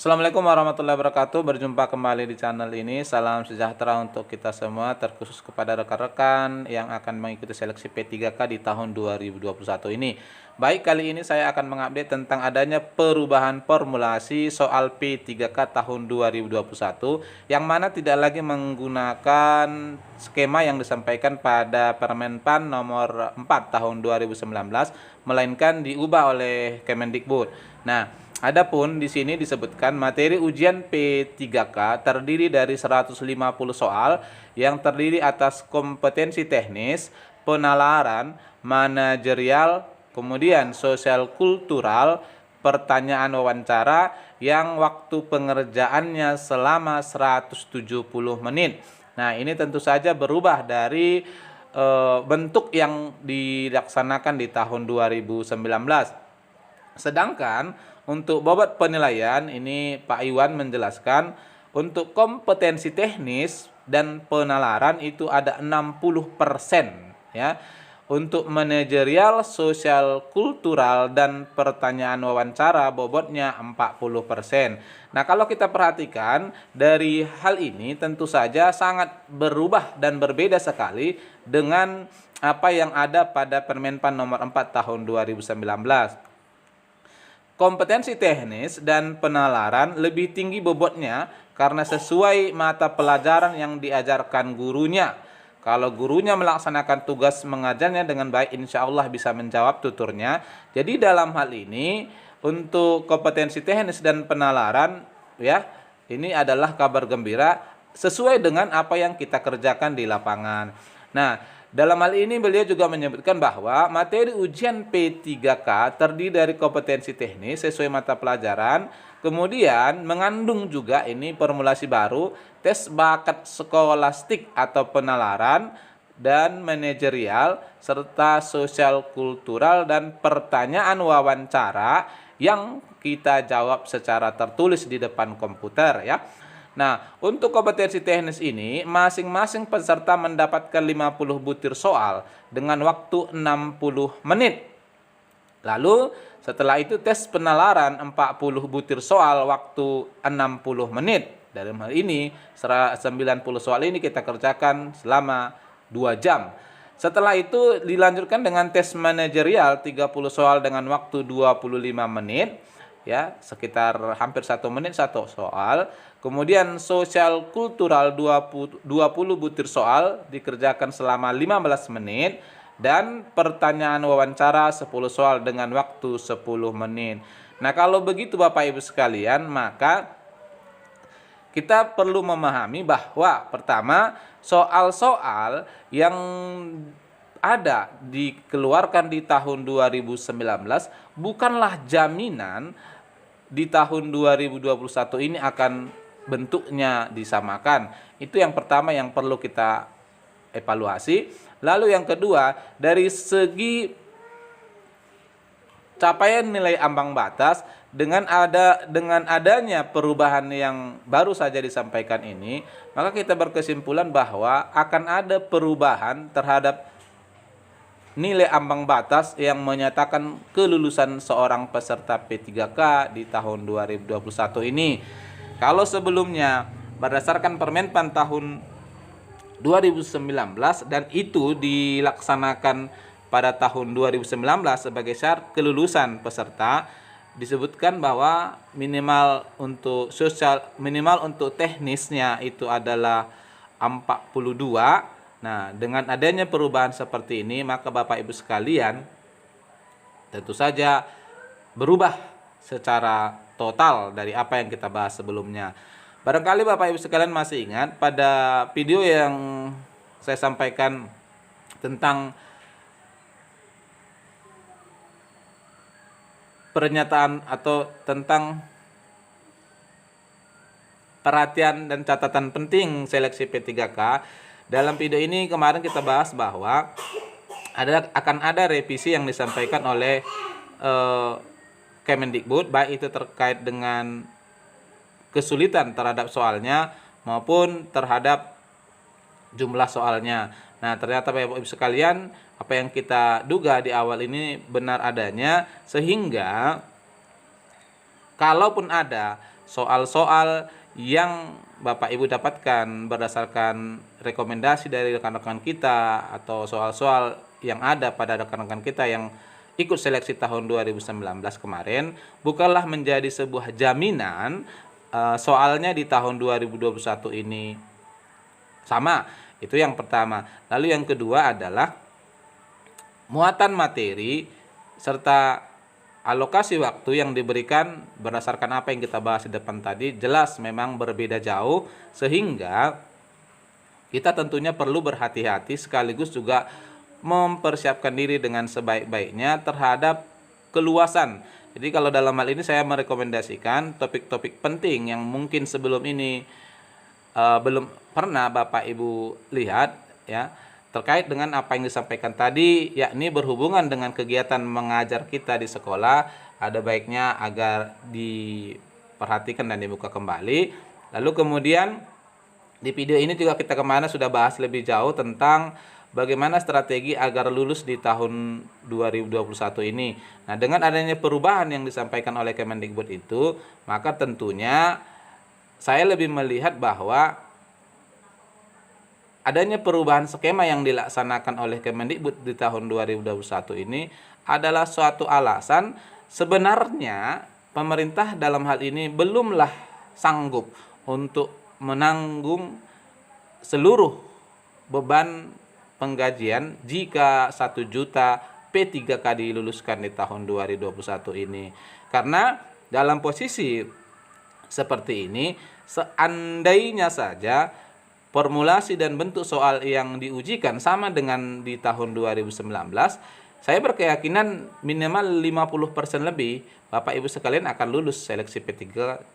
Assalamualaikum warahmatullahi wabarakatuh. Berjumpa kembali di channel ini. Salam sejahtera untuk kita semua, terkhusus kepada rekan-rekan yang akan mengikuti seleksi P3K di tahun 2021 ini. Baik, kali ini saya akan mengupdate tentang adanya perubahan formulasi soal P3K tahun 2021 yang mana tidak lagi menggunakan skema yang disampaikan pada Permenpan nomor 4 tahun 2019, melainkan diubah oleh Kemendikbud. Nah, adapun di sini disebutkan materi ujian P3K terdiri dari 150 soal yang terdiri atas kompetensi teknis, penalaran, manajerial, kemudian sosial kultural, pertanyaan wawancara yang waktu pengerjaannya selama 170 menit. Nah, ini tentu saja berubah dari bentuk yang dilaksanakan di tahun 2019. Sedangkan untuk bobot penilaian ini Pak Iwan menjelaskan untuk kompetensi teknis dan penalaran itu ada 60% ya. Untuk manajerial, sosial, kultural dan pertanyaan wawancara bobotnya 40%. Nah, kalau kita perhatikan dari hal ini tentu saja sangat berubah dan berbeda sekali dengan apa yang ada pada Permenpan nomor 4 tahun 2019. Kompetensi teknis dan penalaran lebih tinggi bobotnya karena sesuai mata pelajaran yang diajarkan gurunya. Kalau gurunya melaksanakan tugas mengajarnya dengan baik, insya Allah bisa menjawab tuturnya. Jadi dalam hal ini untuk kompetensi teknis dan penalaran ya, ini adalah kabar gembira sesuai dengan apa yang kita kerjakan di lapangan. Nah, dalam hal ini beliau juga menyebutkan bahwa materi ujian P3K terdiri dari kompetensi teknis sesuai mata pelajaran, kemudian mengandung juga ini formulasi baru, tes bakat skolastik atau penalaran, dan manajerial, serta sosial kultural dan pertanyaan wawancara yang kita jawab secara tertulis di depan komputer ya. Nah, untuk kompetensi teknis ini, masing-masing peserta mendapatkan 50 butir soal dengan waktu 60 menit. Lalu, setelah itu tes penalaran 40 butir soal waktu 60 menit. Dalam hal ini, 90 soal ini kita kerjakan selama 2 jam. Setelah itu dilanjutkan dengan tes manajerial 30 soal dengan waktu 25 menit. Ya, sekitar hampir 1 menit satu soal. Kemudian sosial kultural 20 butir soal dikerjakan selama 15 menit dan pertanyaan wawancara 10 soal dengan waktu 10 menit. Nah, kalau begitu Bapak Ibu sekalian, maka kita perlu memahami bahwa pertama, soal-soal yang ada dikeluarkan di tahun 2019 bukanlah jaminan di tahun 2021 ini akan bentuknya disamakan. Itu yang pertama yang perlu kita evaluasi. Lalu yang kedua, dari segi capaian nilai ambang batas dengan adanya perubahan yang baru saja disampaikan ini, maka kita berkesimpulan bahwa akan ada perubahan terhadap nilai ambang batas yang menyatakan kelulusan seorang peserta P3K di tahun 2021 ini. Kalau sebelumnya berdasarkan Permenpan tahun 2019 dan itu dilaksanakan pada tahun 2019 sebagai syarat kelulusan peserta, disebutkan bahwa minimal untuk teknisnya itu adalah 42. Nah, dengan adanya perubahan seperti ini, maka Bapak Ibu sekalian tentu saja berubah secara total dari apa yang kita bahas sebelumnya. Barangkali Bapak Ibu sekalian masih ingat pada video yang saya sampaikan tentang pernyataan atau tentang perhatian dan catatan penting seleksi P3K. Dalam video ini kemarin kita bahas bahwa akan ada revisi yang disampaikan oleh Kemendikbud, baik itu terkait dengan kesulitan terhadap soalnya maupun terhadap jumlah soalnya. Nah, ternyata Bapak Ibu sekalian, apa yang kita duga di awal ini benar adanya, sehingga kalaupun ada soal-soal yang Bapak Ibu dapatkan berdasarkan rekomendasi dari rekan-rekan kita atau soal-soal yang ada pada rekan-rekan kita yang ikut seleksi tahun 2019 kemarin bukanlah menjadi sebuah jaminan soalnya di tahun 2021 ini sama. Itu yang pertama. Lalu yang kedua adalah muatan materi serta alokasi waktu yang diberikan berdasarkan apa yang kita bahas di depan tadi jelas memang berbeda jauh, sehingga kita tentunya perlu berhati-hati sekaligus juga mempersiapkan diri dengan sebaik-baiknya terhadap keluasan. Jadi kalau dalam hal ini saya merekomendasikan topik-topik penting yang mungkin sebelum ini belum pernah Bapak Ibu lihat ya, terkait dengan apa yang disampaikan tadi, yakni berhubungan dengan kegiatan mengajar kita di sekolah, ada baiknya agar diperhatikan dan dibuka kembali. Lalu kemudian di video ini juga kita kemana sudah bahas lebih jauh tentang bagaimana strategi agar lulus di tahun 2021 ini. Nah, dengan adanya perubahan yang disampaikan oleh Kemendikbud itu, maka tentunya saya lebih melihat bahwa adanya perubahan skema yang dilaksanakan oleh Kemendikbud di tahun 2021 ini adalah suatu alasan sebenarnya pemerintah dalam hal ini belumlah sanggup untuk menanggung seluruh beban penggajian jika 1 juta P3K diluluskan di tahun 2021 ini. Karena dalam posisi seperti ini, seandainya saja formulasi dan bentuk soal yang diujikan sama dengan di tahun 2019, saya berkeyakinan minimal 50% lebih Bapak Ibu sekalian akan lulus seleksi P3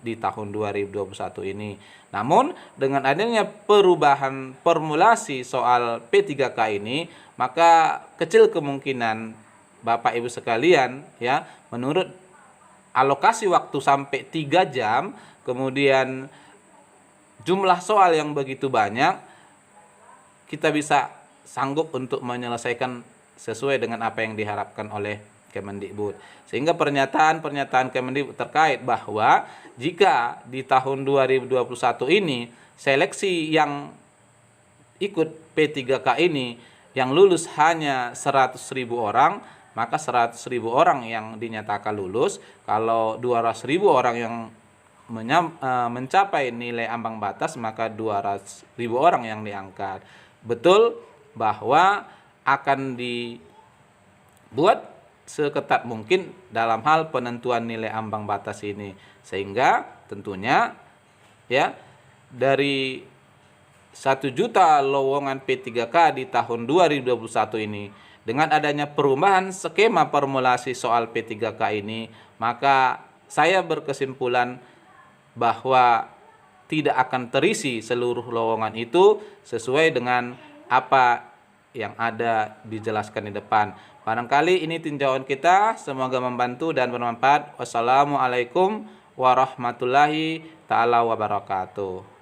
di tahun 2021 ini. Namun dengan adanya perubahan formulasi soal P3K ini, maka kecil kemungkinan Bapak Ibu sekalian ya, menurut alokasi waktu sampai 3 jam, kemudian jumlah soal yang begitu banyak, kita bisa sanggup untuk menyelesaikan sesuai dengan apa yang diharapkan oleh Kemendikbud. Sehingga pernyataan Kemendikbud terkait bahwa jika di tahun 2021 ini seleksi yang ikut P3K ini yang lulus hanya 100.000 orang, maka 100.000 orang yang dinyatakan lulus. Kalau 200.000 orang yang mencapai nilai ambang batas, maka 200.000 orang yang diangkat. Betul bahwa akan dibuat seketat mungkin dalam hal penentuan nilai ambang batas ini, sehingga tentunya ya dari 1 juta lowongan P3K di tahun 2021 ini, dengan adanya perubahan skema formulasi soal P3K ini, maka saya berkesimpulan bahwa tidak akan terisi seluruh lowongan itu sesuai dengan apa yang ada dijelaskan di depan. Barangkali ini tinjauan kita, semoga membantu dan bermanfaat. Wassalamualaikum warahmatullahi ta'ala wabarakatuh.